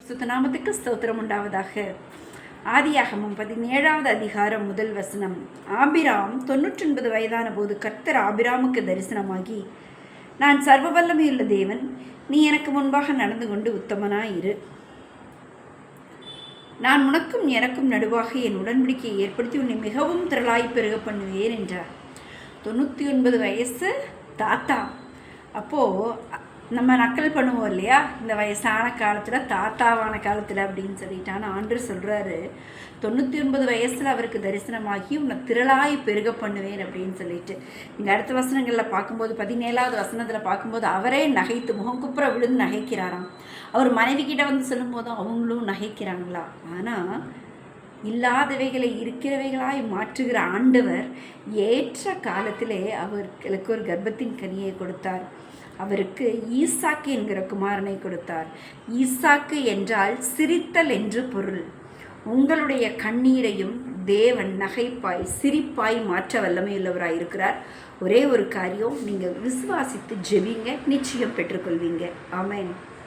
சுத்தநாமத்துக்கு ஸ்தோத்திரம் உண்டாவதாக. ஆதியாகமம் 17வது அதிகாரம் 1 வசனம். ஆபிராம் 99 வயதான போது கர்த்தர் ஆபிராமுக்கு தரிசனமாகி, நான் சர்வ வல்லமையுள்ள தேவன், நீ எனக்கு முன்பாக நடந்து கொண்டு உத்தமனாயிரு. நான் உனக்கும் எனக்கும் நடுவாக என் உடன்படிக்கையை ஏற்படுத்தி உன்னை மிகவும் திரளாய் பெருக பண்ணுவேன் என்றார். 99 வயசு தாத்தா. அப்போது நம்ம நக்கல் பண்ணுவோம் இல்லையா, இந்த வயசான காலத்தில் தாத்தாவான காலத்தில் அப்படின்னு சொல்லிட்டான்னு ஆண்டு சொல்கிறாரு. 99 வயசில் அவருக்கு தரிசனமாகி உன்னை திரளாய் பெருக பண்ணுவேன் அப்படின்னு சொல்லிட்டு. இங்கே அடுத்த வசனங்களில் பார்க்கும்போது 17வது வசனத்தில் பார்க்கும்போது அவரே நகைத்து முகங்குப்புற விழுந்து நகைக்கிறாராம். அவர் மனைவி கிட்ட வந்து சொல்லும்போதும் அவங்களும் நகைக்கிறாங்களா. ஆனால் இல்லாதவைகளை இருக்கிறவைகளாய் மாற்றுகிற ஆண்டவர் ஏற்ற காலத்திலே அவர்களுக்கு ஒரு கர்ப்பத்தின் கனியை கொடுத்தார். அவருக்கு ஈசாக்கு என்கிற குமாரனை கொடுத்தார். ஈசாக்கு என்றால் சிரித்தல் என்று பொருள். உங்களுடைய கண்ணீரையும் தேவன் நகைப்பாய் சிரிப்பாய் மாற்ற வல்லமையுள்ளவராய் இருக்கிறார். ஒரே ஒரு காரியம், நீங்கள் விசுவாசித்து ஜெபிங்க, நிச்சயம் பெற்றுக்கொள்வீங்க. ஆமென்.